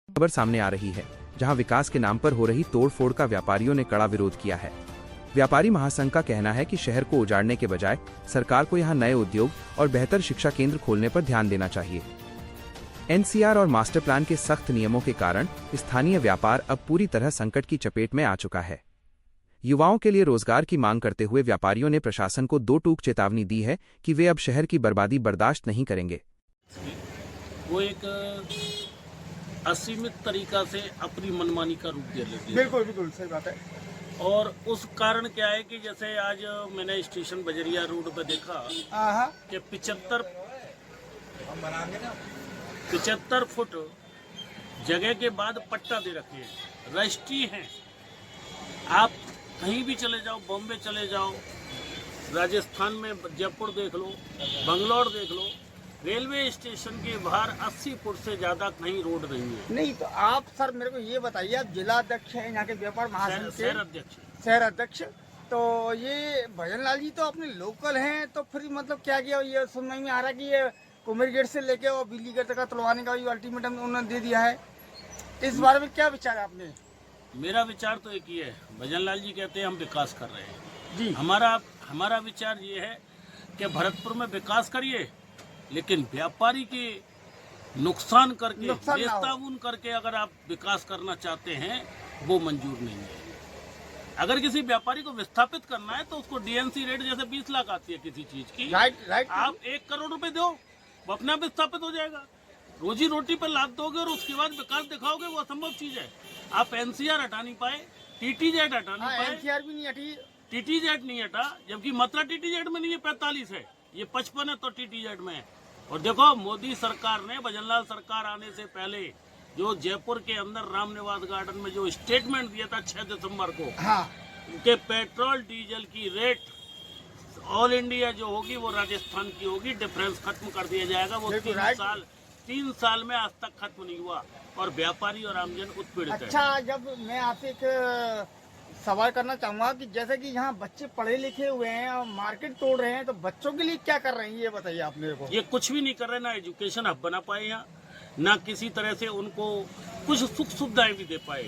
खबर सामने आ रही है, जहां विकास के नाम पर हो रही तोड़फोड़ का व्यापारियों ने कड़ा विरोध किया है। व्यापारी महासंघ का कहना है कि शहर को उजाड़ने के बजाय सरकार को यहां नए उद्योग और बेहतर शिक्षा केंद्र खोलने पर ध्यान देना चाहिए। एनसीआर और मास्टर प्लान के सख्त नियमों के कारण स्थानीय व्यापार अब पूरी तरह संकट की चपेट में आ चुका है। युवाओं के लिए रोजगार की मांग करते हुए व्यापारियों ने प्रशासन को दो टूक चेतावनी दी है कि वे अब शहर की बर्बादी बर्दाश्त नहीं करेंगे। वो एक असीमित तरीका से अपनी मनमानी का रूप दे लेती है। बिल्कुल बिल्कुल सही बात है। और उस कारण क्या है कि जैसे आज मैंने स्टेशन बजरिया रोड पे देखा कि 75 फुट जगह के बाद पट्टा दे रखे हैं, रजिस्ट्री हैं। आप कहीं भी चले जाओ, बॉम्बे चले जाओ, राजस्थान में जयपुर देख लो, बंगलौर देख लो, रेलवे स्टेशन के बाहर 80 फुट से ज्यादा कहीं रोड नहीं है। नहीं तो आप सर मेरे को ये बताइए, आप जिला अध्यक्ष हैं यहाँ के व्यापार महासंघ के, शहर अध्यक्ष, तो ये भजन लाल जी तो अपने लोकल हैं, तो फिर मतलब क्या किया, ये सुनने में आ रहा है कि ये कुमेर गेट से लेके और बिजली गेट तक तुलवाने का भी अल्टीमेटम उन्होंने दे दिया है। इस बारे में क्या विचार है आपने? मेरा विचार तो एक ही है, भजन लाल जी कहते हैं हम विकास कर रहे हैं जी। हमारा विचार ये है कि भरतपुर में विकास करिए, लेकिन व्यापारी के नुकसान करके, नेस्ताबून करके अगर आप विकास करना चाहते हैं, वो मंजूर नहीं है। अगर किसी व्यापारी को विस्थापित करना है तो उसको डीएनसी रेट जैसे 20 लाख आती है किसी चीज की, राइट। आप 1 करोड़ रुपए दो, वो अपने आप विस्थापित हो जाएगा। रोजी रोटी पर लाद दोगे और उसके बाद विकास दिखाओगे, वो असंभव चीज है। आप एनसीआर हटा नहीं पाए, टीटीजेड हटा नहीं पाए, एनसीआर भी नहीं हटी, टीटीजेड नहीं हटा, जबकि मात्रा टीटीजेड में नहीं है 45 है, ये 55 है तो टीटीजेड में है। और देखो मोदी सरकार ने, भजनलाल सरकार आने से पहले जो जयपुर के अंदर रामनिवास गार्डन में जो स्टेटमेंट दिया था 6 दिसंबर को, कि पेट्रोल डीजल की रेट ऑल इंडिया जो होगी वो राजस्थान की होगी, डिफरेंस खत्म कर दिया जाएगा। वो 3 साल में आज तक खत्म नहीं हुआ और व्यापारी और आमजन उत्पीड़ित है। अच्छा, जब मैं आपसे एक सवाल करना चाहूँगा कि जैसे कि यहाँ बच्चे पढ़े लिखे हुए हैं और मार्केट तोड़ रहे हैं, तो बच्चों के लिए क्या कर रहे हैं ये बताइए आप मेरे को। ये कुछ भी नहीं कर रहे, ना एजुकेशन हब बना पाए यहाँ, ना किसी तरह से उनको कुछ सुख सुविधाएं भी दे पाए।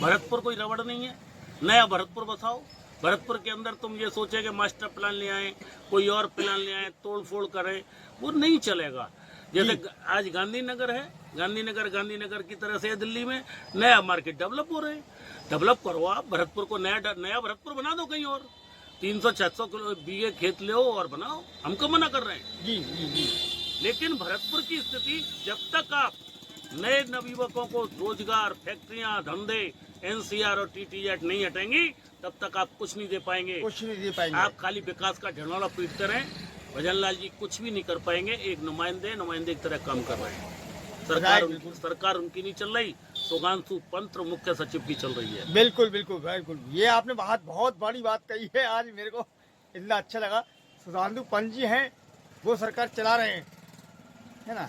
भरतपुर कोई रबड़ नहीं है, नया भरतपुर बसाओ। भरतपुर के अंदर तुम ये सोचे कि मास्टर प्लान ले आए, कोई और प्लान ले आए, तोड़ फोड़ करें, वो नहीं चलेगा। जैसे आज गांधीनगर है, गांधीनगर की तरह से दिल्ली में नया मार्केट डेवलप हो रहे हैं। डेवलप करो आप, भरतपुर को नया भरतपुर बना दो कहीं और, 300-600 किलो बीघे खेत ले और बनाओ, हमको मना कर रहे हैं। जी। लेकिन भरतपुर की स्थिति, जब तक आप नए नवयुवकों को रोजगार, फैक्ट्रियां, धंधे, एनसीआर और टीटीजेड नहीं हटेंगी, तब तक आप कुछ नहीं दे पाएंगे। आप खाली विकास का ढिंढोरा पीटते रहें, भजन लाल जी कुछ भी नहीं कर पाएंगे। एक नुमाइंदे की तरह काम कर रहे हैं। सरकार उनकी नहीं चल रही, सुधांशु पंत मुख्य सचिव की चल रही है। बिल्कुल। ये आपने बहुत बड़ी बात कही है, आज मेरे को इतना अच्छा लगा। सुधांशु पंत जी हैं, वो सरकार चला रहे हैं, है ना।